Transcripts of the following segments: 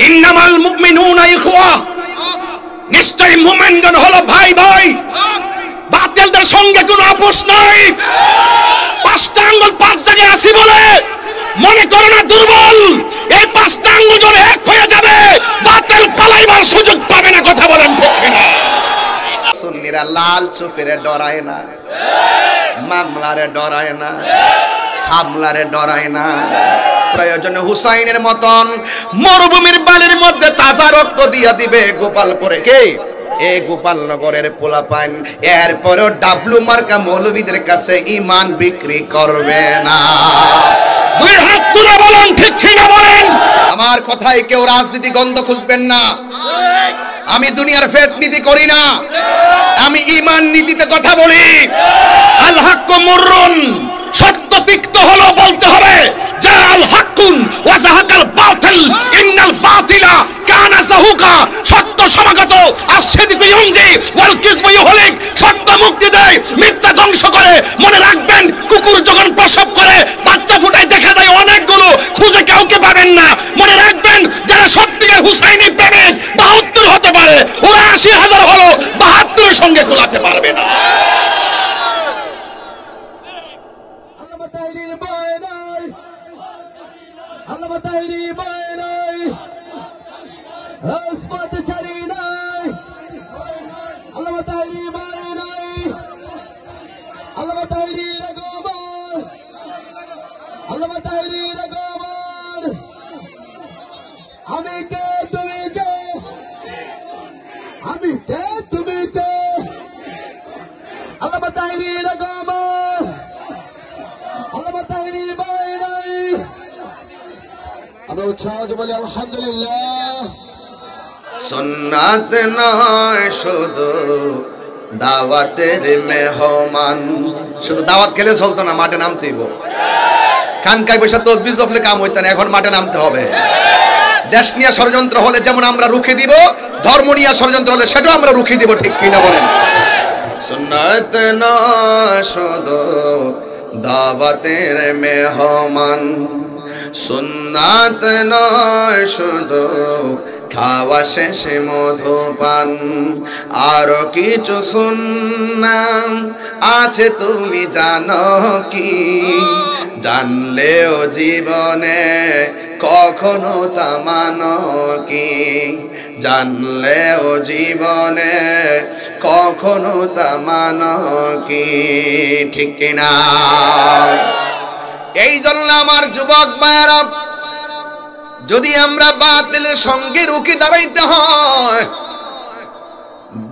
ইন্নামাল মুমিনুনা ইখওয়া, নিশ্চয় মুমিনগণ হলো ভাই ভাই, বাতিলদের সঙ্গে কোনো আপোষ নাই। পাঁচটা আঙ্গুল পাঁচ জায়গায় আসি বলে মনে করো না দুর্বল, এই পাঁচটা আঙ্গুল যখন এক হয়ে যাবে বাতিল পালাইবার সুযোগ পাবে না। কথা বলেন ঠিক কিনা? সুন্নিরা লাল চোখের ডরায় না, মামলারে ডরায় না, হামলারে ডরায় না। প্রয়োজনে হুসাইনের মতন মরুভূমির বালির মধ্যে তাজা রক্ত দিয়া দিবে গোপালপুরে কে? এ গোপালনগরের পোলাপান। এরপরেও ডাবলু মার্কা মৌলবীদের কাছে ঈমান বিক্রি করবে না। দুই হাত তুলে বলেন ঠিক কিনা বলেন। আমার কথায় কেউ রাজনীতি গন্ধ খুঁজবেন না। আমি দুনিয়ার ফেট নীতি করি না, আমি ঈমান নীতিতে কথা বলি। আল হাক্কু মুররুন, সত্য তিক্ত হলো বলতে হবে যে আল হাক্কুন ওয়া যাহাকাল বাতিল ইন্নাল বাতিলা কানা যাহুকা। সত্য সমাগত, আসিদিকু ইউনজি ওয়াল কিযবু ইউহলিক। সত্য মুক্তি দেয়, মিথ্যা ধ্বংস করে। মনে রাখবেন, কুকুর যখন প্রসব করে বাচ্চা ফুটায় দেখা যায় অনেকগুলো, খুঁজে কাউকে পাবেন না। মনে রাখবেন, যারা সত্যিকার হুসাইনি প্রেমিক ৭২ হতে পারে, ওরা ৮০,০০০ হলো ৭২ এর সঙ্গে গোলাতে পারবে না। আমি কে তুমি কে, আমি কে তুমি কে, আল্লামা তাহরীর আগমন, আল্লামা তাহরীর বাইনাই। আমরা উচ্ছ্বাস বলি আলহামদুলিল্লাহ। সুন্নাত নয় শুধু দাওয়াতের মেহমান। শুধু দাওয়াত খেলে চলতো না, মাঠে নামতে হইব। খানকায় বসে তসবিহ জপলে কাম হইতো না, এখন মাঠে নামতে হবে। দেশ নিয়ে ষড়যন্ত্র হলে যেমন আমরা রুখে দিব, ধর্ম নিয়ে ষড়যন্ত্র হলে সেটাও আমরা রুখে দিব। ঠিক কিনা বলেন? সুন্নাত নয় শুধু দাওয়াতের মেহমান, সুন্নাত নয় শুধু খাওয়া শেষে মধুপান। আরো কিছু সুন্নাত আছে তুমি জানো কি? জানলেও জীবনে কখনো তা মানো কি? জানলেও জীবনে কখনো তা মানো কি? ঠিক কিনা? এই জন্য আমার যুবক ভাইয়েরা, যদি আমরা বাতিলের সঙ্গে রুখে দাঁড়াইতে হয়,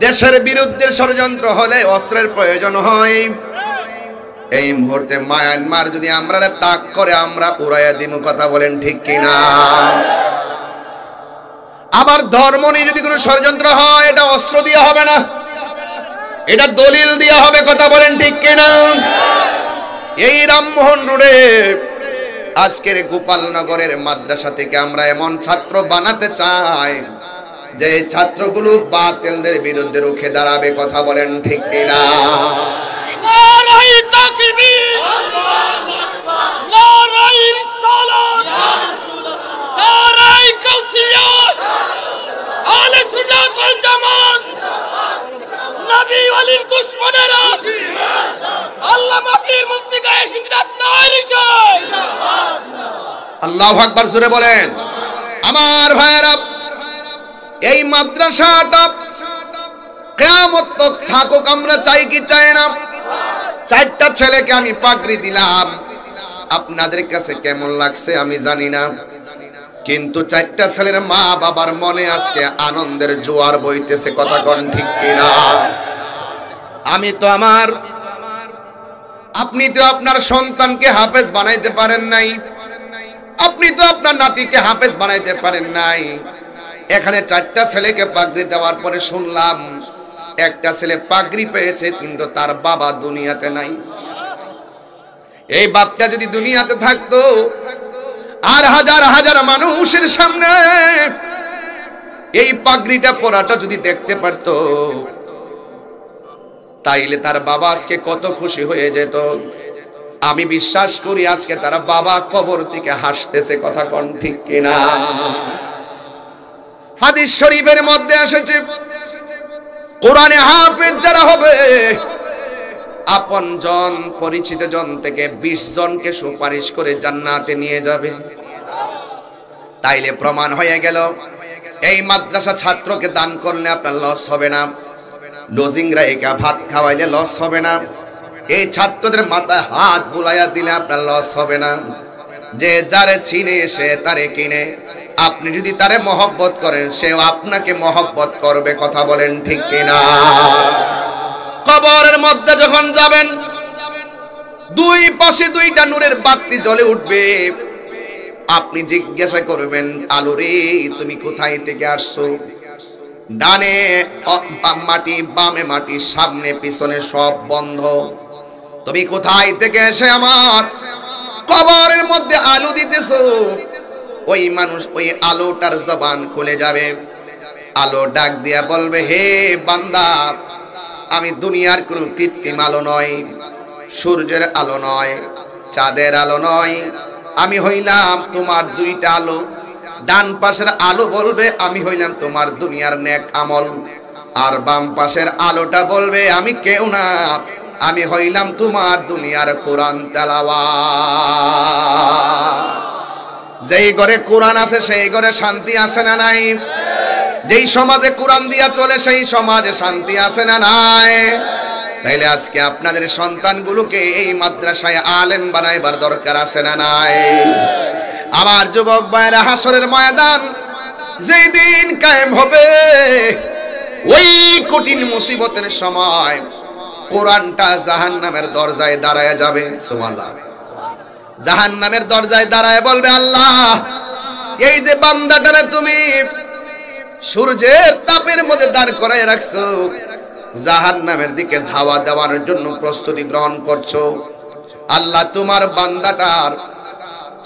দেশের বিরুদ্ধে ষড়যন্ত্র হলে অস্ত্রের প্রয়োজন হয়। এই মুহূর্তে মায়ানমার যদি আমরা তাক করে আমরা উড়াইয়া দিব। কথা বলেন ঠিক কিনা? আবার ধর্ম নিয়ে যদি কোনো ষড়যন্ত্র হয়, এটা অস্ত্র দিয়ে হবে না, এটা দলিল দিয়ে হবে। কথা বলেন ঠিক কিনা? এই রামমোহন রোডে আজকের গোপালনগরের মাদ্রাসা থেকে আমরা এমন ছাত্র বানাতে চাই যে ছাত্রগুলো বাতিলদের বিরুদ্ধে রুখে দাঁড়াবে। কথা বলেন ঠিক কিনা? নারায়ে তাকবীর, নারায়ে রিসালাত, নারায়ে কাউসিয়া, আহলে সুন্নাত ওয়াল জামাত, নবী ওয়ালির দুশমনেরা আল্লামা পীর মুফতি গায়ে সিদ্ধাত তৈরি হয়। আল্লাহু আকবার জোরে বলেন। আমার ভাইয়েরা, এই মাদ্রাসাটা কিয়ামত তক থাকুক আমরা চাই কি চাই না? 4টা ছেলেকে আমি পাগড়ি দিলাম, আপনাদের কাছে কেমন লাগছে আমি জানি না, কিন্তু 4টা ছেলের মা বাবার মনে আজকে আনন্দের জোয়ার বইতেছে। কথা কোন ঠিক কিনা? আমি তো আমার, আপনি তো আপনার সন্তানকে হাফেজ বানাইতে পারেন নাই, আপনি তো আপনার নাতিকে হাফেজ বানাইতে পারেন নাই। এখানে 4টা ছেলেকে পাগড়ি দেওয়ার পরে শুনলাম একটা ছেলে পাগড়ি পেয়েছে, কিন্তু তার বাবা দুনিয়াতে নাই। এই বাপটা যদি দুনিয়াতে থাকতো আর হাজার হাজার মানুষের সামনে এই পাগড়িটা পরাটা যদি দেখতে পারতো, তাইলে তার বাবা আজকে কত খুশি হয়ে যেত। আমি বিশ্বাস করি আজকে তার বাবা কবর থেকে হাসতেছে। কথা কোন ঠিক কিনা? হাদিস শরীফের মধ্যে এসেছে কোরআনে হাফেজ যারা হবে আপন জন পরিচিত জন থেকে 20 জনকে সুপারিশ করে জান্নাতে নিয়ে যাবে। তাইলে প্রমাণ হয়ে গেল এই মাদ্রাসা ছাত্রকে দান করলে আপনার লস হবে না, লজিং রাইকা ভাত খাওয়াইলে লস হবে না, এই ছাত্রদের মাথায় হাত বুলাইয়া দিলে আপনার লস হবে না। যে যারে চিনে সে তারে কিনে, আপনি যদি তারে মহব্বত করেন সেও আপনাকে মহব্বত করবে। কথা বলেন ঠিক কিনা? কবরের মধ্যে যখন যাবেন দুই পাশে দুইটা নূরের বাতি জ্বলে উঠবে। আপনি জিজ্ঞাসা করবেন আলো রে তুমি কোথায় থেকে আসছো? ডানে মাটি, বামে মাটি, সামনে পিছনে সব বন্ধ। তুমি কোথায় থেকে এসে আমার কবরের মধ্যে আলো দিতেছো? ওই মানুষ ওই আলোটার জবান খুলে যাবে। আলো ডাক দিয়া বলবে হে বান্দা, আমি দুনিয়ার কোন কৃত্রিম আলো নয়, সূর্যের আলো নয়, চাঁদের আলো নয়, আমি হইলাম তোমার দুইটা আলো। ডান পাশের আলো বলবে আমি হইলাম তোমার দুনিয়ার নেক আমল, আর বাম পাশের আলোটা বলবে আমি কেউ না, আমি হইলাম তোমার দুনিয়ার কোরআন তেলাওয়াত। যেই ঘরে কোরআন আছে সেই ঘরে শান্তি আছে না নাই? যেই সমাজে কোরআন দিয়া চলে সেই সমাজে শান্তি আছে না নাই? তাইলে আজকে আপনাদের সন্তানগুলোকে এই মাদ্রাসায় আলেম বানাইবার দরকার আছে না নাই? আমার যুবক ভাইরা, হাসরের ময়দান যেই দিন কায়েম হবে, ওই কঠিন মুসিবতের সময় কোরআনটা জাহান্নামের দরজায় দাঁড়ায় যাবে। সুবহানাল্লাহ। জাহান্নামের দরজায় দাঁড়ায় বলবে আল্লাহ, এই যে বান্দাটারে তুমি সূর্যের তাপের মধ্যে দাঁড় করায় রাখছো, জাহান্নামের দিকে ধাওয়া দেওয়ার জন্য প্রস্তুতি গ্রহণ করছো, আল্লাহ তোমার বান্দাটার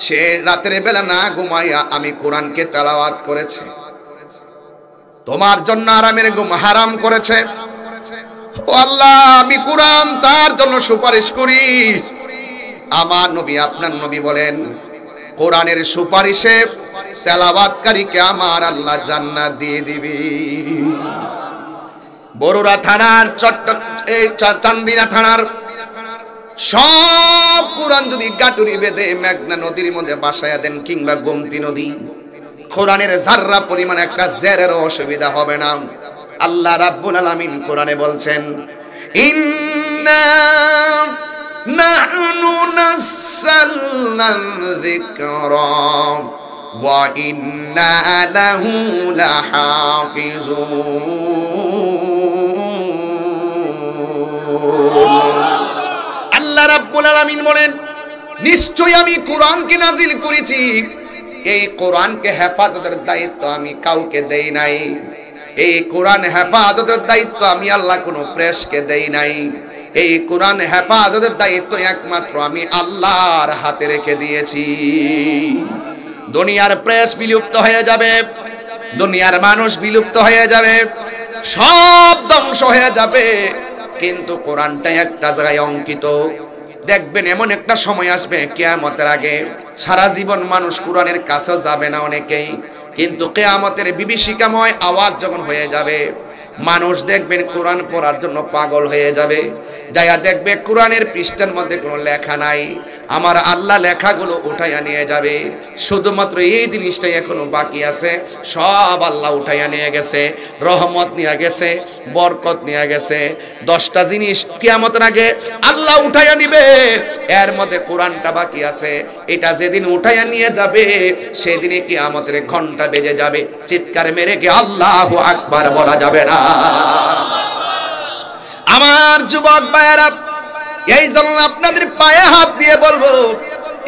সে রাতের বেলা না ঘুমাইয়া আমি কোরআনকে তেলাওয়াত করেছে, তোমার জন্য আরামের ঘুম হারাম করেছে। ও আল্লাহ, আমি কোরআন তার জন্য সুপারিশ করি। আমার নবী, আপনার নবী বলেন কোরআনের সুপারিশে তেলাওয়াতকারীকে আমার আল্লাহ জান্নাত দিয়ে দিবে। বরুড়া থানার চান্দিনা থানার সব কোরআন যদি গাটুরি বেঁধে মেঘনা নদীর মধ্যে বাসায়া দেন কিংবা গোমতী নদী, কোরআনের যাররা পরিমাণ একটা জেরের অসুবিধা হবে না। আল্লাহ রাব্বুল আলামিন কোরআনে বলছেন ইন্না নাহনু নাযালনা যিকরা ওয়া ইন্না লাহু লাহাফিজুন। আল্লাহ রাব্বুল আলামিন বলেন নিশ্চয়ই আমি কোরআনকে নাজিল করেছি, এই কোরআনকে হেফাজতের দায়িত্ব আমি কাউকে দেই নাই। এই কোরআন হেফাজতের দায়িত্ব আমি আল্লাহ কোনো প্রেসকে দেই নাই। এই কোরআন হেফাজতের দায়িত্ব একমাত্র আমি আল্লাহর হাতে রেখে দিয়েছি। দুনিয়ার প্রেস বিলুপ্ত হয়ে যাবে, দুনিয়ার মানুষ বিলুপ্ত হয়ে যাবে, সব ধ্বংস হয়ে যাবে, কিন্তু কোরআনটা একটা জায়গায় অঙ্কিত। দেখবেন এমন একটা সময় আসবে কিয়ামতের আগে সারা জীবন মানুষ কোরআনের কাছেও যাবে না অনেকেই, কিন্তু কিয়ামতের বিভীষিকাময় আওয়াজ যখন হয়ে যাবে মানুষ দেখবেন কোরআন পড়ার জন্য পাগল হয়ে যাবে। যাইয়া দেখবে কোরআনের পৃষ্ঠার মধ্যে কোনো লেখা নাই, আমার আল্লাহ লেখাগুলো উঠাইয়া নিয়ে যাবে। শুধুমাত্র এই জিনিসটাই এখনো বাকি আছে, সব আল্লাহ উঠাইয়া নিয়ে গেছে। রহমত নিয়ে গেছে, বরকত নিয়ে গেছে, 10টা জিনিস কিয়ামতের আগে আল্লাহ উঠাইয়া নিবে, এর মধ্যে কোরআনটা বাকি আছে। এটা যেদিন উঠাইয়া নিয়ে যাবে সেদিনে কিয়ামতের ঘন্টা বেজে যাবে, চিৎকার মেরে কি আল্লাহু আকবার বলা যাবে না। আমার যুবক ভাইয়েরা, এই জন্য আপনাদের পায়ে হাত দিয়ে বলবো,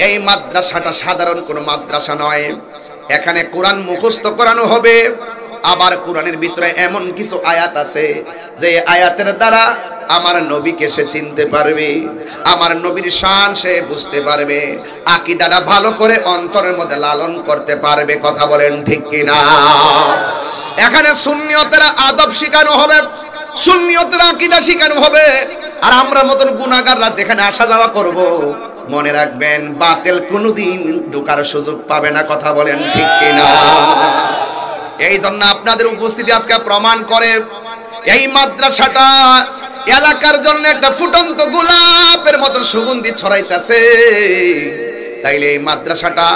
এই মাদ্রাসাটা সাধারণ কোনো মাদ্রাসা নয়। এখানে কোরআন মুখস্থ করানো হবে, আবার কোরআনের ভিতরে এমন কিছু আয়াত আছে যে আয়াতের দ্বারা আমার নবীকে সে চিনতে পারবে, আমার নবীর শান সে বুঝতে পারবে, আকীদাটা ভালো করে অন্তরের মধ্যে লালন করতে পারবে। কথা বলেন ঠিক কিনা? এখানে সুন্নিয়তের আদব শেখানো হবে, সুন্নিয়তের আকীদা শেখানো হবে, আর আমরা মতন গুনাহগাররা যেখানে আসা যাওয়া করব, মনে রাখবেন বাতিল কোনোদিন ঢোকার সুযোগ পাবে না। কথা বলেন ঠিক কিনা? এই জন্য আপনাদের উপস্থিতি আজকে প্রমাণ করে এই মাদ্রাসাটা এলাকার জন্য একটা ফুটন্ত গোলাপের মতন সুগন্ধি ছড়াইতেছে। তাইলে এই মাদ্রাসাটা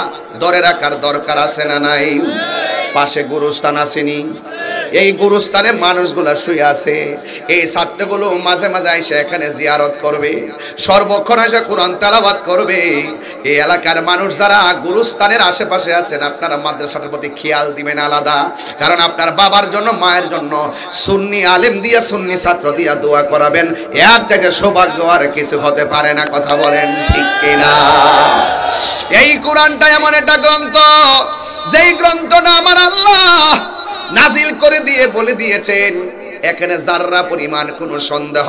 ধরে রাখার দরকার আছে না নাই? পাশে গুরুস্থান আসেনি? এই গুরুস্থানে মানুষগুলা শুয়ে আছে, এই ছাত্রগুলো মাঝে মাঝে এসে এখানে জিয়ারত করবে, সর্বক্ষণ এসে কোরআন তেলাওয়াত করবে। এই এলাকার মানুষ যারা গুরুস্থানের আশেপাশে আছেন, আপনারা মাদ্রাসাটার প্রতি খেয়াল দিবেন আলাদা। কারণ আপনার বাবার জন্য, মায়ের জন্য সুন্নি আলেম দিয়া, সুন্নি ছাত্র দিয়া দোয়া করাবেন, এর চাইতে সৌভাগ্য আর কিছু হতে পারে না। কথা বলেন ঠিক কিনা? এই কোরআনটা এমন একটা গ্রন্থ, যেই গ্রন্থটা আমার আল্লাহ নাজিল করে দিয়ে বলে দিয়েছেন, এখানে যাররা পরিমাণ কোনো সন্দেহ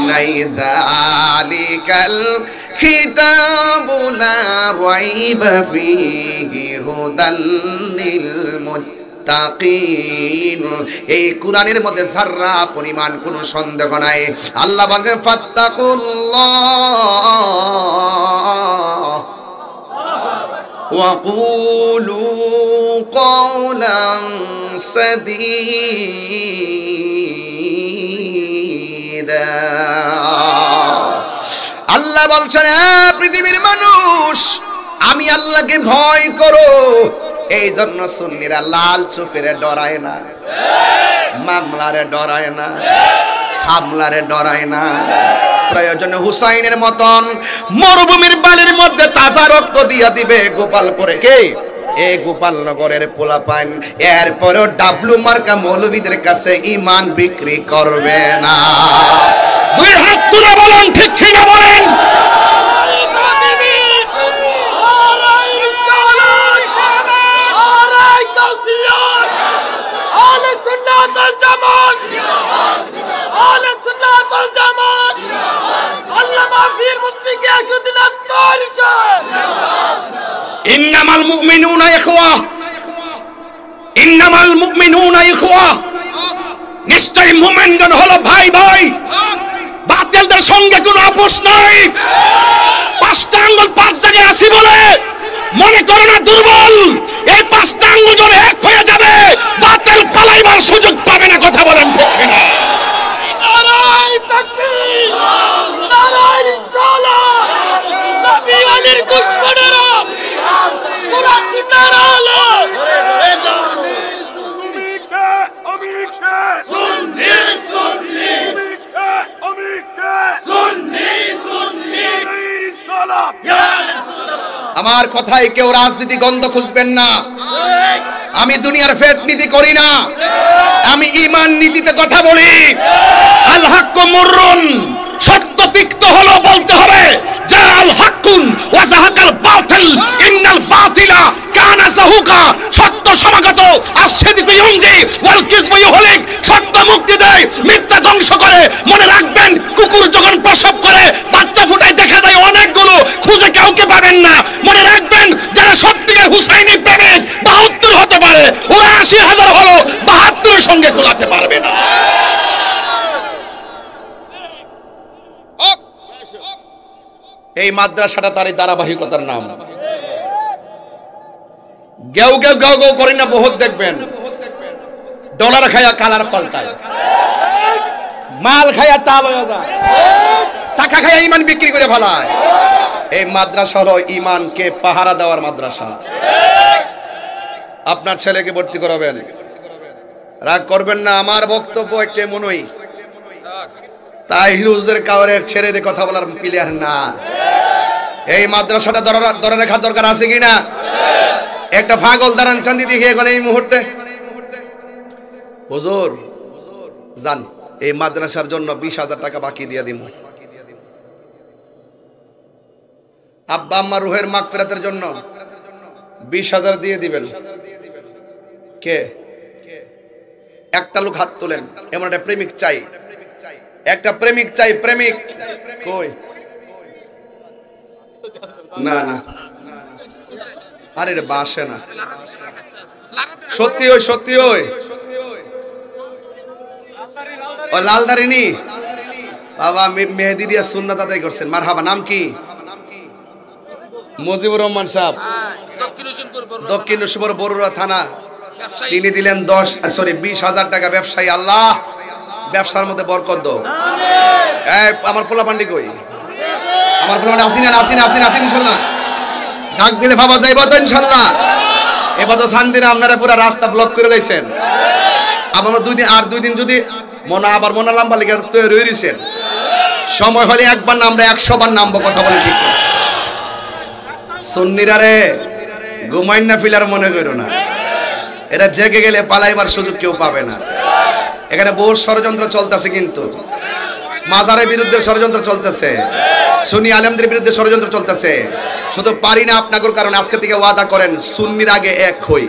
নাই। যালিকাল কিতাবু লা রাইবা ফীহি হুদাল লিল মুত্তাকিন। এই কোরআনের মধ্যে যাররা পরিমাণ কোনো সন্দেহ নাই। আল্লাহ বলেন ফাত্তাকুল্লাহ وقولوا قولا سديدا। আল্লাহ বলছেন, পৃথিবীর মানুষ, আমি আল্লাহকে ভয় করো। এই জন্য সুন্নিরা লাল চোখেরে ডরায় না, মামলারে ডরায় না, হামলারে ডরায় না। প্রয়োজনে হুসাইনের মতন মরুভূমির বালির মধ্যে তাজা রক্ত দিয়া দিবে গোপাল করে কে? এই গোপালনগরের পোলাপান। এরপরও ডাবলু মার্কা মৌলবীদের কাছে ঈমান বিক্রি করবে না। দুই হাত তুলে বলেন ঠিক কিনা বলেন। ইন্নামাল মুমিনুনা ইখওয়া, ইন্নামাল মুমিনুনা ইখওয়া। নিশ্চয়ই মুমিনগণ হলো ভাই ভাই, বাতিলদের সঙ্গে কোনো আপোষ নাই। পাঁচটা আঙ্গুল পাঁচ জায়গায় আসি বলে মনে করো না দুর্বল। এই পাঁচটা আঙ্গুল যখন এক হয়ে যাবে, বাতিল পালাইবার সুযোগ পাবে না। কথা বলেন ঠিক কিনা? নারায়ে তাকবীর, নারায়ে রিসালাত। নবী আলীর দুশমনেরা কুরআন সুন্নাহর আলো আমার কথায় কেউ রাজনীতি গন্ধ খুঁজবেন না। আমি দুনিয়ার ফেট নীতি করি না, আমি ঈমান নীতিতে কথা বলি। আল হাক্কু মুররুন, সত্য তিক্ত হলো বলতে হবে। যা আল হাক্কুন ওয়া যাহাকাল বাতিল ইন্নাল বাতিলা কানা যাহুকা। সত্য সমাগত, আস-সিদকু ইউনজি ওয়াল কিযবু ইউহলিক। সত্য মুক্তি দেয়, মিথ্যা ধ্বংস করে। মনে রাখবেন, কুকুর যখন প্রসব করে বাচ্চা ফুটায় দেখা যায় অনেকগুলো, খুঁজে কাউকে পাবেন না। মনে রাখবেন, যারা সত্যিকার হুসাইনি প্রেমিক ৭২ হতে পারে, ওরা ৮০,০০০ হলো ৭২ সঙ্গে কোলাতে পারবে না। এই মাদ্রাসাটা তারই ধারাবাহিকতার নাম। গেউ গেউ গাও গাও করি না, বহুত দেখবেন ডলার খায়া কালার পাল্টায়, মাল খায়া তাল হয়ে যায়, টাকা খায়া ঈমান বিক্রি করে ফেলায়। এই মাদ্রাসা হলো ঈমানকে পাহারা দেওয়ার মাদ্রাসা। আপনার ছেলেকে ভর্তি করাবেন, রাগ করবেন না। আমার বক্তব্য কেমনই, তাই হিরোজদের কাউরে ছেড়ে দিয়ে কথা বলার প্লেয়ার না। এই মাদ্রাসাটা ধরে রাখার দরকার আছে কিনা? একটা পাগল দাঁড়ান চান্দি দেখি এখন এই মুহূর্তে, হুজুর জান এই মাদ্রাসার জন্য ২০,০০০ টাকা বাকি দিয়ে দিব। আব্বা আম্মা রুহের মাগফিরাতের জন্য ২০,০০০ দিয়ে দিবেন। কে? একটা লোক হাত তোলেন। এমন একটা প্রেমিক চাই, একটা প্রেমিক চাই। প্রেমিক কই? না না, আরে রে বাসে না। সত্যি ওই, সত্যি ওই লালদারিনী বাবা মেহেদি দিয়া সুন্নাত আদায় করছেন। মারহাবা। নাম কি? মুজিবুর রহমান সাহেব, দক্ষিণ হোসেনপুর বরুড়া থানা তিনি দিলেন 20,000 টাকা ব্যবসায়ী। আল্লাহ ব্যবসার মধ্যে বরকত দাও। এই আমার পোলা পান্ডি কই? আমার পোলা পান্ডি আসিন ইনশাআল্লাহ। ডাক দিলে বাবা যাইব তো ইনশাআল্লাহ। এবার তো শান্তি না, আপনারা পুরো রাস্তা ব্লক করে লাইছেন। আমরা 2 দিন যদি মনে লম্বা লেগে তৈরি হয়েছেন, সময় হলে একবার না আমরা 100 বার নামবো। কথা বলে ঠিক সুন্নিরা রে, ঘুমাইন না ফিলার মনে করো না। এরা জেগে গেলে পালাইবার সুযোগ কেউ পাবে না। এখানে বহু ষড়যন্ত্র চলতেছে, কিন্তু মাজারের বিরুদ্ধে ষড়যন্ত্র চলতেছে, সুন্নি আলেমদের বিরুদ্ধে ষড়যন্ত্র চলতেছে। শুধু পারি না আপনাদের কারণে আজকে থেকে ওয়াদা করেন, সুন্নির আগে এক হই।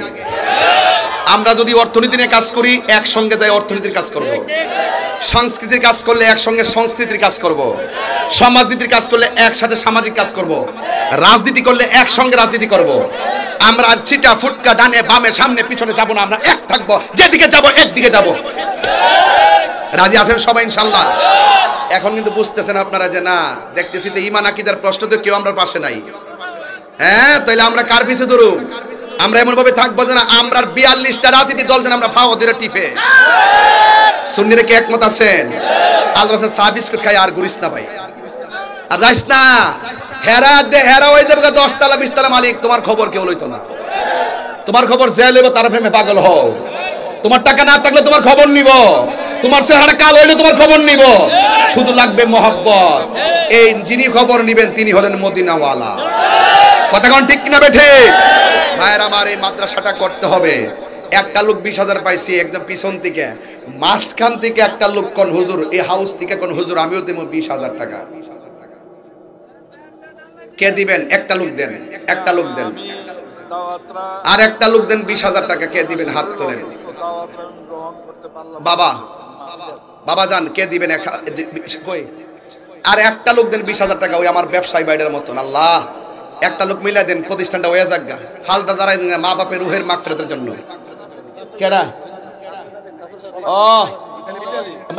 আমরা যদি অর্থনীতি নিয়ে কাজ করি, একসঙ্গে যাই অর্থনীতির কাজ করব। সংস্কৃতির কাজ করলে একসঙ্গে সংস্কৃতির কাজ করব। সমাজনীতির কাজ করলে একসাথে সামাজিক কাজ করব। রাজনীতি করলে একসঙ্গে রাজনীতি করব। আমরা চিটা ফুটকা ডানে বামে সামনে পিছনে যাব না, আমরা এক থাকবো। যেদিকে যাব একদিকে যাব। রাজি আছেন সবাই ইনশাআল্লাহ? এখন কিন্তু বুঝতেছেন আপনারা যে না, দেখতেছি তো ঈমান আকীদার প্রশ্ন তো কেউ আমরা পাশে নাই। হ্যাঁ, তাইলে আমরা কার পিছে ধরুম? আমরা এমন ভাবে থাকবো যে না, আমরা 42টা রাজনীতি দল যেন আমরা ফাও ধরে টিপে। সুন্নিরা কি একমত আছেন? আল্লাহ রাসূল চা বিস্কুট খাই আর ঘুরিস না ভাই, আর যাইস না। হেরা হয়ে যাবে 10 তলা 20 তলা মালিক, তোমার খবর কেউ লইতো না। তোমার খবর যে লইব তার প্রেমে পাগল হও। তোমার টাকা না থাকলে তোমার খবর নিব, তোমার চেহারা কালো হইলে তোমার খবর নিব। শুধু লাগবে মহব্বত। এই যিনি খবর নিবেন তিনি হলেন মদিনাওয়ালা। কথা কোন ঠিক না বেঠে? ভাইয়ের আমার, এই মাদ্রাসাটা করতে হবে। একটা লোক 20,000 পাইছি একদম পিছন থেকে, মাঝখান থেকে একটা লোক কোন হুজুর, এই হাউস থেকে কোন হুজুর আমিও দেব 20,000 টাকা। কে দিবেন? একটা লোক দেন, একটা লোক দেন, আর একটা লোক দেন 20,000 টাকা। কে দিবেন? হাত তোলেন। বাবা যান, কে দিবেন? আর একটা লোক দেন 20,000 টাকা, ওই আমার ব্যবসায়ী বাইরের মতন। আল্লাহ একটা লোক মিলা দেন, প্রতিষ্ঠানটা হয়ে যাক গা। ফালদা দাঁড়াই দেন মা বাপের রুহের মাগফিরাতের জন্য। কেডা? ও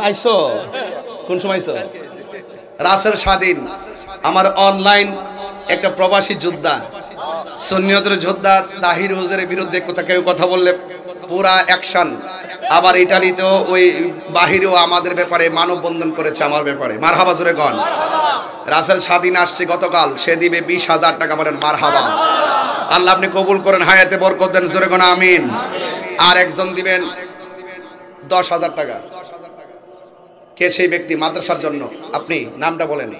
আইছো, কোন সময় আইছো? রাসেল স্বাধীন আমার অনলাইন একটা প্রবাসী যোদ্ধা, সুন্নিয়তের যোদ্ধা। তাহির হুজুরের বিরুদ্ধে কেউ কথা বললে পুরা অ্যাকশন। আবার ইটালিতেও ওই বাহিরেও আমাদের ব্যাপারে মানববন্ধন করেছে, আমার ব্যাপারে। মারহাবা জোরে গণ। রাসেল স্বাধীন আসছে গতকাল, সে দিবে 20,000 টাকা। বলেন মারহাবা। আল্লাহ আপনি কবুল করেন, হায়াতে বরকত দেন, জোরে গণ আমিন। আর একজন দিবেন 10,000 টাকা। কে সেই ব্যক্তি? মাদ্রাসার জন্য। আপনি নামটা বলেন।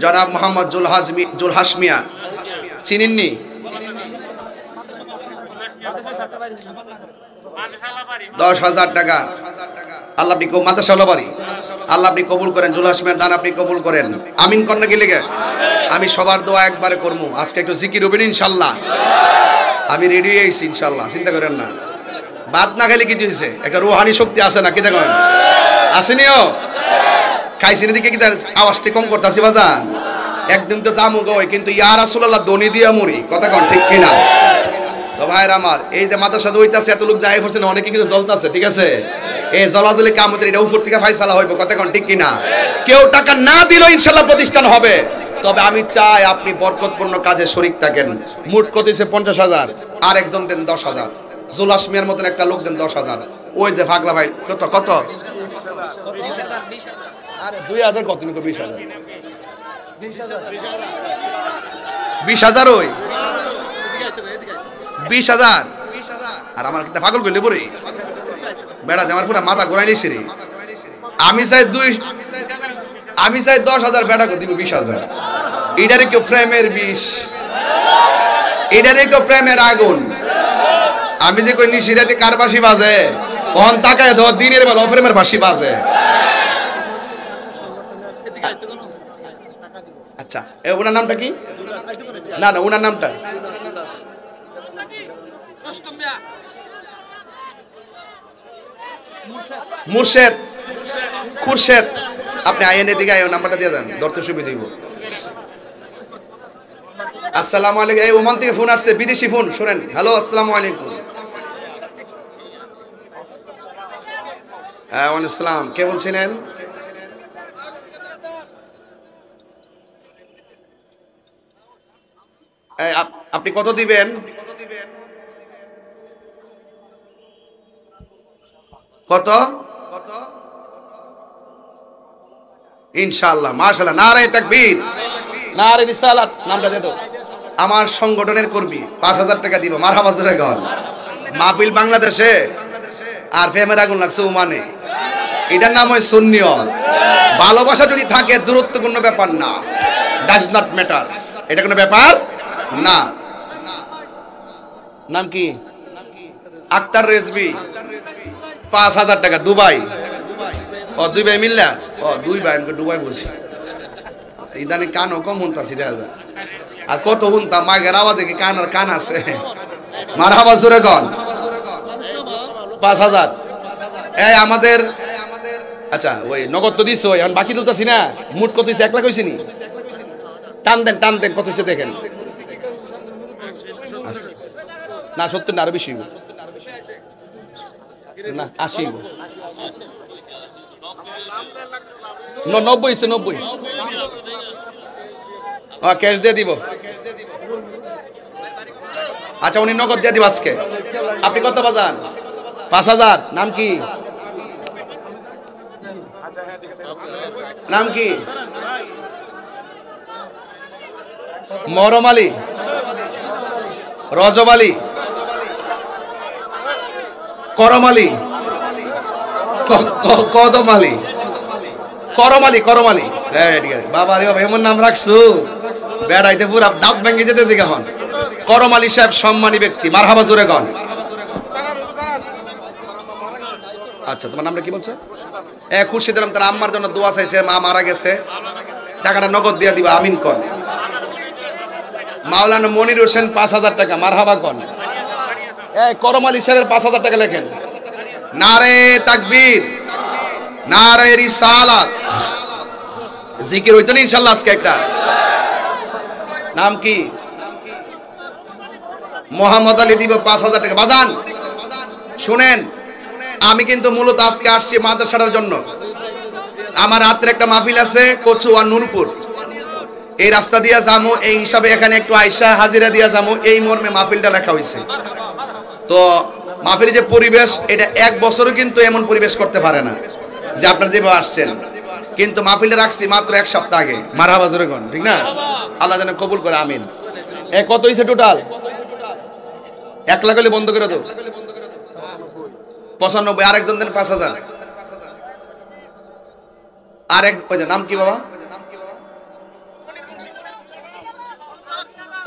জনাব মোহাম্মদ জুলহাস মিয়া। চিনেননি? 10,000 টাকা। আল্লাহ আপনি মাদ্রাসা বাড়ি, আল্লাহ আপনি কবুল করেন। জুলহাস মিয়ার দান আপনি কবুল করেন। আমিন কন্যা গেলে গে আমি সবার দোয়া একবারে করবো। আজকে একটু জিকির হবেন ইনশাল্লাহ। আমি রেডি হয়েছি ইনশাল্লাহ, চিন্তা করেন না। ভাত না খেলে কিছু হয়েছে, একটা রুহানি শক্তি আছে না? কিতা করেন? আসেনিও খাইছেন দিকে কি আওয়াজটি কম করতেছি বাজান? একদম তো জামু গো, কিন্তু ইয়া রাসূলুল্লাহ দনি দিয়া মরি। কথা কোন ঠিক কিনা? তো ভাইরা আমার, এই যে মাদ্রাসা হইতাছে, এত লোক যাই পড়ছে না, অনেকে কিছু জ্বলতাছে, ঠিক আছে? এই জ্বলাজ্বলি কামতের এটা উপর থেকে ফায়সালা হইব। কথা কোন ঠিক কিনা? কেউ টাকা না দিলেও ইনশাআল্লাহ প্রতিষ্ঠান হবে। তবে আমি চাই আপনি বরকতপূর্ণ কাজে শরীক থাকেন। মোট কত হইছে? 50,000। আর একজন দেন 10,000। জুলাস মিয়ার মতন একটা লোক দেন 10,000। ওই যে ভাগলা ভাই কত কত? 2,000 কত? 20,000। 20,000 ওই 20,000। আর আমার কিতা পাগল কইলে পরে বেড়া আমার পুরো মাথা ঘুরাই নিছে রে। আমি চাই 10,000 বেড়া করে দিব 20,000। এটারে কেউ প্রেমের বিষ, এটারে কেউ প্রেমের আগুন। আমি যে কই নিশিরাতে কার বাঁশি বাজে, অন তাকায় ধর দিনের বেলা প্রেমের বাঁশি বাজে। আচ্ছা, ওনার নামটা কি? না না, ওনার নামটা মুর্শেদ। খুরশেদ। আপনি আইএনএ দিকে আয়, নাম্বারটা দিয়ে যান, ধরতে সুবিধা দিব। আসসালামু আলাইকুম। এই ওমান থেকে ফোন আসছে, বিদেশি ফোন। শুনেন। হ্যালো, আসসালামু আলাইকুম। হ্যাঁ, ওয়ালাইকুম আসসালাম। কে বলছিলেন? আপনি কত দিবেন? কত? ইনশাআল্লাহ, মাশাআল্লাহ, নারে তাকবীর, নারে রিসালাত। নামটা দে তো। আমার সংগঠনের কর্মী, 5000 টাকা দিব। মারহাবা জোরে গান। মাহফিল বাংলাদেশে আর ফেমের আগুন লাগছে ওমানে। এটার নাম হয় সুন্নিয়ত। ভালোবাসা যদি থাকে দূরত্ব কোনো ব্যাপার না, ডাজ নট ম্যাটার, এটা কোনো ব্যাপার না। নাম কি? আক্তার রেজবি, 5000 টাকা, দুবাই। ও দুই ভাই মিললা? ও দুই ভাই, আমি দুবাই বুঝি। ইদানি কানও কম শুনতাছি দেখা যায়। আর কত শুনতাম মাগের আওয়াজে কি কান আর কান আছে? মারহাবা জোরে গান। 5000। এই আমাদের আচ্ছা ওই নগদ তো দিছো, এখন বাকি তুলতাছি না। মুট কত হইছে? 1 লাখ হইছে নি? টান দেন টান দেন, কত হইছে দেখেন। না 70 না, আরো বেশি হইব। না 80 হইব। 90 হইছে, 90। ক্যাশ দিয়ে দিব। আচ্ছা উনি নগদ দিয়ে দিব আজকে। আপনি কত বাজান? 5000। নাম কি? নাম কি? মরম আলী, রজব আলী, করম আলী, কদম আলী, করম আলী, করম আলী। হ্যাঁ ঠিক আছে। বাবা রে বাবা, এমন নাম রাখছো বেড়াইতে পুরা দাঁত ভেঙে যেতেছে এখন। করম আলী সাহেব সম্মানী ব্যক্তি, মারহাবা জোরে গান। আচ্ছা তোমার নামটা কি বলছো? খুরশিদ আলম, তার আম্মার জন্য দোয়া চাইছে, মা মারা গেছে, টাকাটা নগদ দিয়ে দিবা, আমিন কর। মাওলানা মনির হোসেন 5000 টাকা, মারহাবা কন। করম আলী সাহেবের 5000 টাকা লেখেন। নারে তাকবীর, নারে রিসালাত। জিকির হইতো না ইনশাআল্লাহ আজকে একটা। নাম কি? মোহাম্মদ আলী দিব 5000 টাকা। বাজান শুনেন, আমি কিন্তু মূলত আজকে আসছি মাদ্রাসাটার জন্য। আমার রাত্রে একটা মাহফিল আছে কচুয়া নূরপুর, এই রাস্তা দিয়া যামু, এই হিসাবে এখানে একটু আইসা হাজিরা দিয়া যামু, এই মর্মে মাহফিলটা লেখা হয়েছে। তো মাহফিলের যে পরিবেশ, এটা 1 বছরও কিন্তু এমন পরিবেশ করতে পারে না যে আপনারা যেভাবে আসছেন। কিন্তু মাহফিলটা রাখছি মাত্র 1 সপ্তাহ আগে। মারহাবা জোরে কোন, ঠিক না? আল্লাহ যেন কবুল করে, আমিন। কত হইছে টোটাল? 1 লাখ হলে বন্ধ করে দাও। 95। আরেকজন দেন 5000। আরেক ওই যে নাম কি বাবা?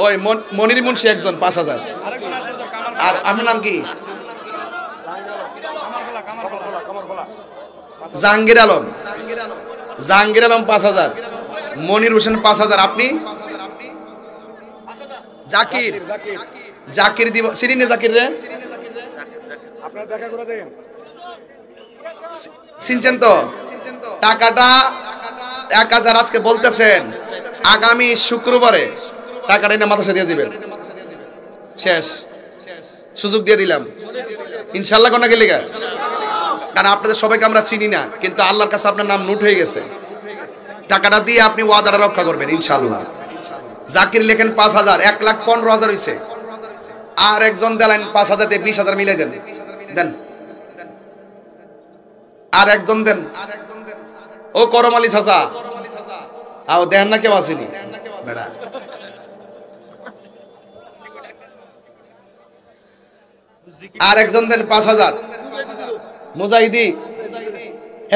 ওই মনির মুন্সি একজন 5000। আর আপনার নাম কি? জাহাঙ্গীর আলম। জাহাঙ্গীর আলম 5000। মনির হোসেন 5000। আপনি? জাকির। জাকির দিব। সিরিনে জাকির রে চিনছেন তো? টাকাটা 1000 আজকে বলতেছেন, আগামী শুক্রবারে টাকাটা এনে মাদ্রাসা দিয়ে দিবেন। শেষ, সুযোগ দিয়ে দিলাম ইনশাআল্লাহ। কোন গেলে গা, কারণ আপনাদের সবাইকে আমরা চিনি না, কিন্তু আল্লাহর কাছে আপনার নাম নোট হয়ে গেছে। টাকাটা দিয়ে আপনি ওয়াদাটা রক্ষা করবেন ইনশাআল্লাহ। জাকির লেখেন 5000, 1,15,000 হইছে। আর একজন দিলেন 5000 দিয়ে 20,000 মিলাই দেন, দেন। আর একজন দেন। ও করম আলী চাচা, আও দেন না, কেউ আসেনি বেড়া। আর একজন দেন 5000। মুজাহিদি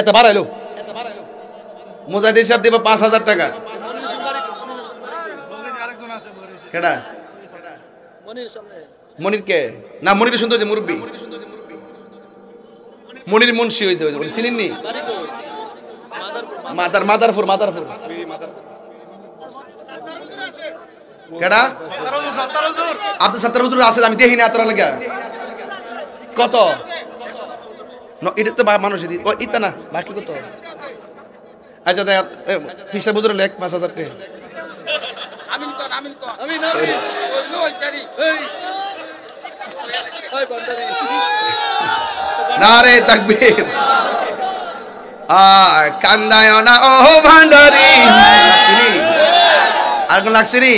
এত বাড়াইলো। মুজাহিদি সাহেব দিব 5000 টাকা। কেডা? মনির কে? না মনির সুন্দর যে মুরব্বী, মনির মুন্সি হয়েছে, চিনেননি? মাদারপুর। কেডা? আব্দুল সাত্তার হুজুর আছে, আমি দেখি না এত লাগা। কত? এটা তো মানুষ ইতা না, বাকি কত? আচ্ছা ফিসা বুঝলো লেখ 5000 টাকা। নারে তাকবীর। কান্দায় না ও ভান্ডারি। আর কোন লাগছে নি?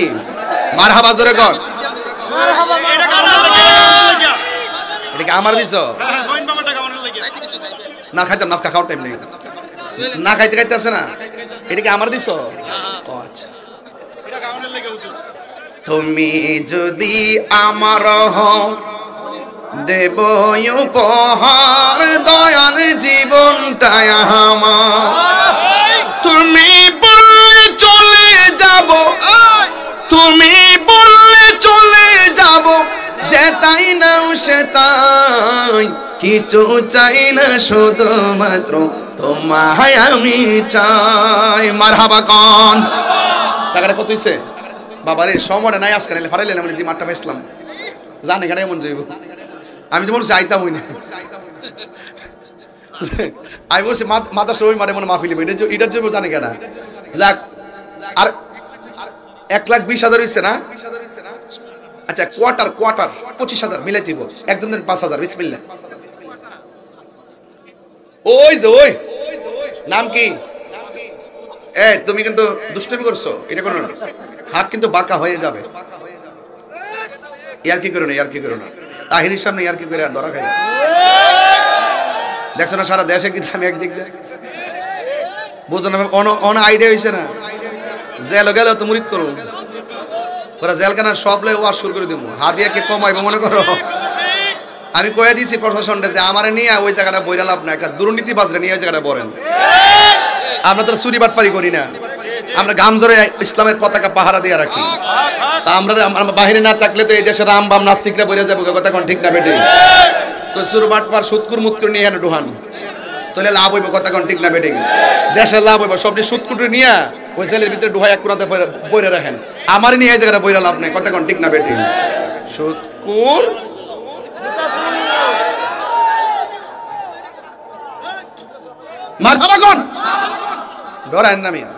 মারহাবা জোরে কর। এটা কি আমার দিছো? না খাইতাম, নাস্তা খাওয়ার টাইম নেই, না খাইতে খাইতে আছে না। এটা কি আমার দিছো? ও আচ্ছা। তুমি যদি আমার হও দেব উপহার, দয়ার জীবনটাই আমার। তুমি বললে চলে যাব, তুমি বললে চলে যাব, যেতাই নাও সেতাই, কিছু চাই না শুধুমাত্র তোমায় আমি চাই। মারহাবা কোন। টাকাটা কত হইছে বাবারে? সময় নাই আজকে, নাইলে ফারাইলাম যে মাঠটা বেচলাম জানে কেন এমন যাইব। আমি তো বলছি আইতাম হই না, আমি বলছি মাদ্রাসা ওই মাঠে মনে মাহফিল এটার জন্য জানে কেনা। যাক, আর 1,20,000 হইছে না? আচ্ছা, কোয়ার্টার 25,000 মিলাই দিব, একজন দেন 5,000। বিসমিল্লাহ। ওই যে ওই নাম কি? এই তুমি কিন্তু দুষ্টমি করছো, এটা করো না, হাত কিন্তু বাঁকা হয়ে যাবে। ইয়ার কি করো না, ইয়ার কি করো না, তাহিরের সামনে ইয়ার কি করে ধরা খাই না। দেখছো না সারা দেশে কিন্তু আমি একদিক দিয়ে বুঝো না, অন আইডিয়া হয়েছে না। জেল গেল তো মুরিদ করো, ওরা জেলখানা সব লাই ওয়াশ শুরু করে দেবো, হাদিয়া কে কমাইবো মনে করো। আমি কয়ে দিয়েছি প্রশাসনটা যে আমারে নিয়ে ওই জায়গাটা বইরা লাভ না, একটা দুর্নীতিবাজরা নিয়ে ওই জায়গাটা বলেন। আমরা তো চুরি বাটপারি করি না, আমরা গাম জোরে ইসলামের পতাকা পাহারা দিয়ে রাখি। তা আমরা বাহিরে না থাকলে তো এই দেশে রাম বাম নাস্তিকরা বইরা যাবো, কথা কোন ঠিক না বেটে? তো চুর বাটপার সুৎকুর মুৎকুর নিয়ে এনে ঢুহান, তাহলে লাভ হইব, কথা কোন ঠিক না বেটে? দেশে লাভ হইব, সবটি সুৎকুট নিয়ে ওই ছেলের ভিতরে ঢুহাই এক কোনাতে বইরা রাখেন। আমার নিয়ে এই জায়গাটা বইরা লাভ নাই, কথা কোন ঠিক না বেটে? সুৎকুর মারহাবা কোন ডরায়েন না মিয়া।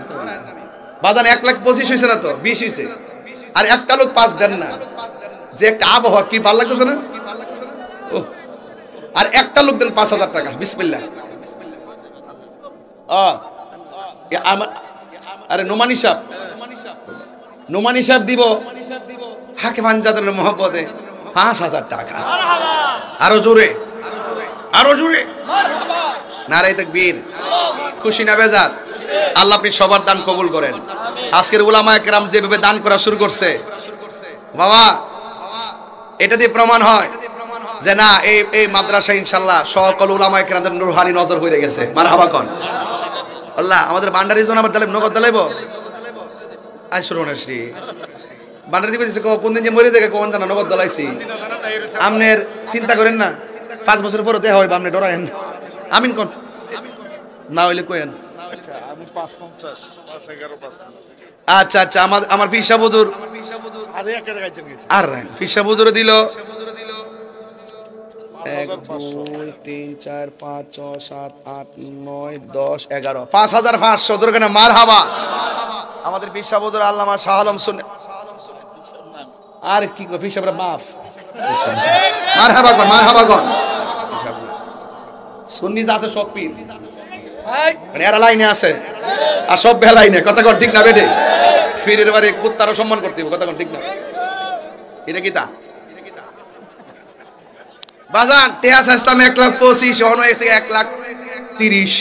বাজান 1,25,000 হইছে না তো 20 হইছে, আর একটা লোক 5 দেন না, যে একটা আবহাওয়া কি ভালো লাগতেছে না। আর একটা লোক দেন 5,000 টাকা। বিসমিল্লাহ। আরে নোমানি সাহেব দিব হাকিম আনজাদের মহব্বতে 5,000 টাকা। আরো জোরে, আরো জোরে নারে তাকবীর। খুশি না বেজার? আল্লাহ আপনি সবার দান কবুল করেন। আজকের উলামায়ে কেরাম যেভাবে দান করা শুরু করছে বাবা, এটা দিয়ে প্রমাণ হয় যে না এই মাদ্রাসা ইনশাআল্লাহ সকল উলামায়ে কেরামদের রূহানি নজর হয়ে গেছে। মারহাবা কোন। আল্লাহ আমাদের বান্ডারি জন আবার দালেব নগদ দালেব আই শুরু না শ্রী বান্ডারি দিছে কোন দিন যে মরে যায় কোন জানা নগদ দলাইছি। আমনের চিন্তা করেন না, 5 বছর পরে দেখা হইব, আপনি ডরায়েন না। আমিন কোন না হইলে কইেন। আচ্ছা আমি 550 511 550। আচ্ছা আচ্ছা, আমার ফিসা বুজুর আরে একা গাইছেন গেছে। আর ফিসা বুজুর দিল 1 2 3 4 5 6 7 8 9 10 11 5,500 জোরে কেন মারহাবা। আমাদের ফিসা বুজুর আল্লামা শাহ আলম শুনে আর কি কই ফিসাবরা মাফ। মারহাবা কোন, মারহাবা কোন। সুন্নি আছে সব পীর, মানে এরা লাইনে আছে আর সব বেলাইনে, কথা কোন ঠিক না বেটে? ফিরের বাড়ি কুত্তারও সম্মান করতে হবে, কথা কোন ঠিক না? এটা কি তা বাজান? টেহা সাস্তাম 1,25,000, ওহন হয়েছে 1,30,000।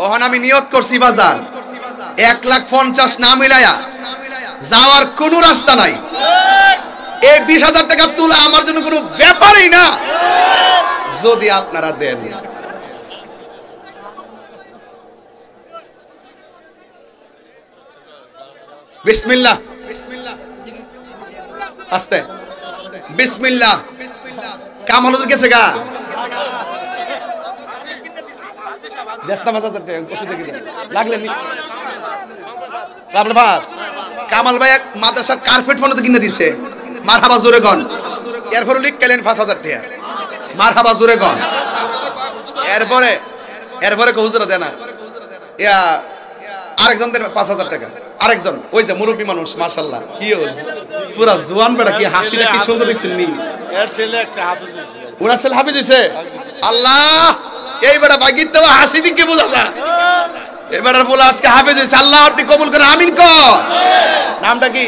ওহন আমি নিয়ত করছি বাজান 1,50,000 না মিলায়া যাওয়ার কোনো রাস্তা নাই। এই 20,000 টাকা তোলা আমার জন্য কোনো ব্যাপারই না, যদি আপনারা দেন। বিসমিল্লাহ, আস্তে বিসমিল্লাহ। কামাল হুজুর গেছে গা দেশনা ভাষা লাগলে কামাল ভাই এক মাদ্রাসার কার্পেট ফোন তো কিনে দিছে। মারহাবা জোরে গন। এরপরে লিখ কেলেন 5,000 টাকা। মারহাবা জোরে গন। এরপরে হুজুরা দেনা ইয়া আরেকজন দেন 5,000 টাকা। আরেকজন ওই যে মুরব্বী মানুষ মাশাআল্লাহ, কি পুরা জওয়ান বেটা, কি হাসিটা কি সুন্দর দেখছেন নি। এর ছেলে একটা হাফেজ হইছে। ওনার ছেলে হাফেজ হইছে। আল্লাহ, এই বেটা বাগিত তো হাসি দিকে বোঝাছা। এই বেটার বলে আজকে হাফেজ হইছে। আল্লাহ আপনি কবুল করেন, আমিন কর। নামটা কি?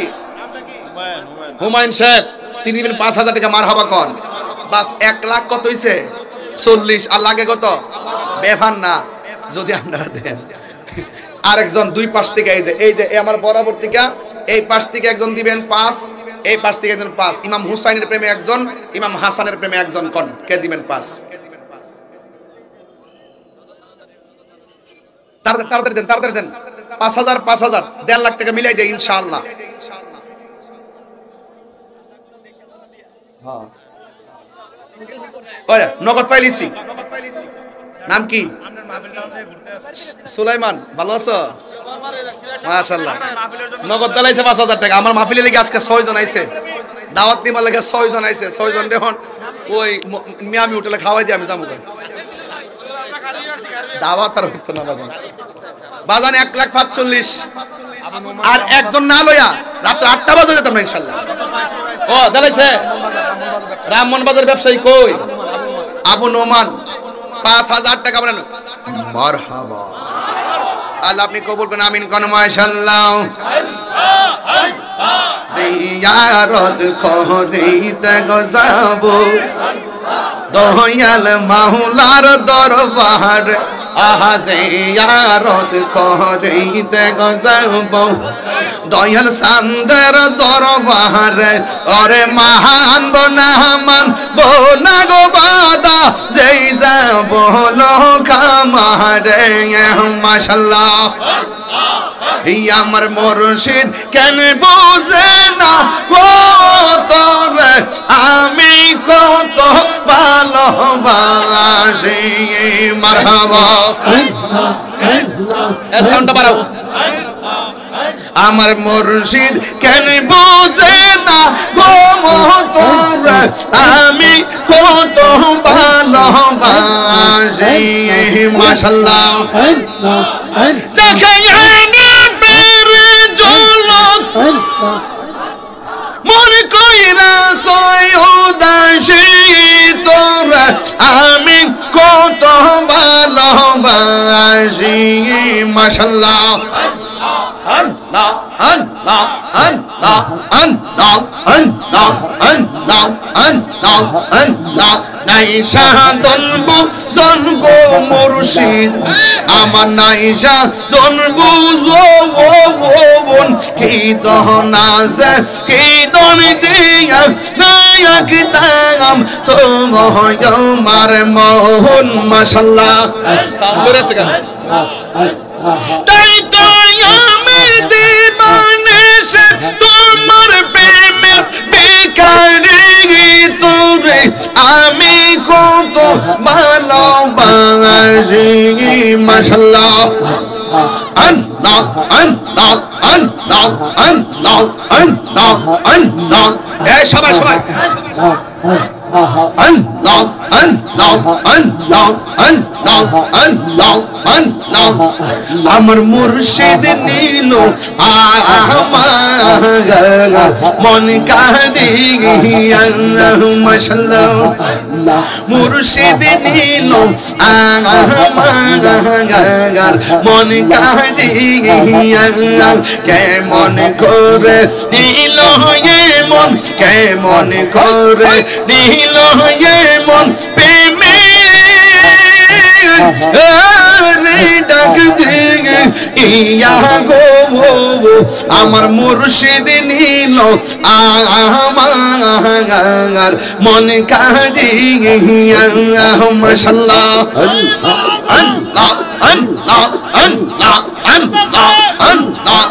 হুমায়ুন শেখ তিনি দিবেন 5000 টাকা মারহাবা কর বাস 1 লাখ কত হইছে 40 আর লাগে কত বেফান না যদি আপনারা দেন আরেকজন দুই পাশ থেকে এই যে আমার বরাবর থেকে এই পাশ থেকে একজন দিবেন 5 এই পাশ থেকে একজন 5 ইমাম হুসাইনের প্রেমে একজন ইমাম হাসানের প্রেমে একজন কোন কে দিবেন 5 তাড়াতাড়ি দেন 5000 1.5 লাখ টাকা মিলাই দেয় ইনশাআল্লাহ হ্যাঁ ওই নগদ পাইলিছি নাম কি সুলাইমান ভালো আছো মাশাআল্লাহ নগদ দালাইছে 5000 টাকা আমার মাহফিলে লাগি আজকে 6 জন আইছে দাওয়াত নিবার লাগি 6 জন আইছে 6 জন দেখুন ওই মিয়ামি হোটেলে খাওয়াই দি আমি যাবো দাওয়াত আর হতো না বাজান 1,45,000 আর একজন না লইয়া রাত 8টা বাজে যেতাম না ইনশাআল্লাহ ও দালাইছে রামমোহন বাজার ব্যবসায়ী কই আবু নোমান 5000 টাকা বলেন মারহাবা আল্লাহ আপনি কবুল করুন আমিন কোন মাশাআল্লাহ জিয়ারত করিতে গজাবো দয়াল মাওলার দরবার আহা জিয়ারত করিতে গজাবো দয়াল সান্দের দরবার ওরে মহান বনামান বনা গো বাদা যেই যাব লোক আমারে মাশাআল্লাহ আমার মুর্শিদ কেন বুঝে না তোরে আমি কত ভালোবাসি মারহাবা সাউন্ডটা বাড়াও আমার মুর্শিদ কেন বুঝে না তোরে আমি কত ভালোবাসি মাশাআল্লাহ দেখাই মনে কইরা সয়দাসী তোরা আমি কত ভালোবাসি মাশাআল্লাহ আল্লাহ আল্লাহ আল্লাহ আল্লাহ আল্লাহ আল্লাহ আল্লাহ আল্লাহ নাইশা দনবু জনগো মুর্শিদ আমার নাইশা দনবু জোবন কি দহনাজে কি দন দিয়া নায়ক তাম তো আমার মোহন মাশাআল্লাহ সাউন্ড আছে কেন তাই তো আমি দিবানে সে তোমার প্রেমের বেকারি তোরে আমি কত ভালোবাসি মাশাআল্লাহ আল্লাহ আল্লাহ আল্লাহ আল্লাহ আল্লাহ আল্লাহ এই সবাই আল্লাহ আল্লাহ আল্লাহ আল্লাহ আল্লাহ আল্লাহ আমার মুর্শিদ নীল আমার মন কাঁদিয়া মাশাআল্লাহ মুর্শিদ নীল আমার মন কাঁদিয়া কেমন করে নীল মন কেমন করে নীল মন প্রেমে ডাক দিয়ে ইয়া গো আমার মুর্শিদ নীল আমার মন কাঁদিয়া মাশাআল্লাহ আল্লাহ আল্লাহ আল্লাহ আল্লাহ আল্লাহ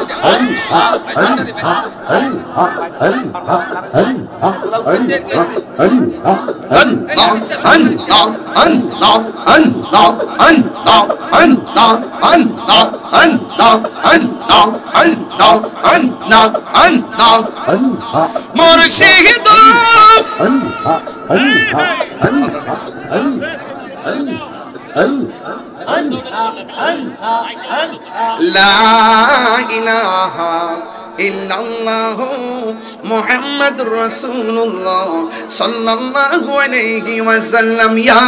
মুর্শিদ লা ইলাহা ইল্লাল্লাহ মুহাম্মাদুর রাসূলুল্লাহ সাল্লাল্লাহু আলাইহি ওয়াসাল্লাম ইয়া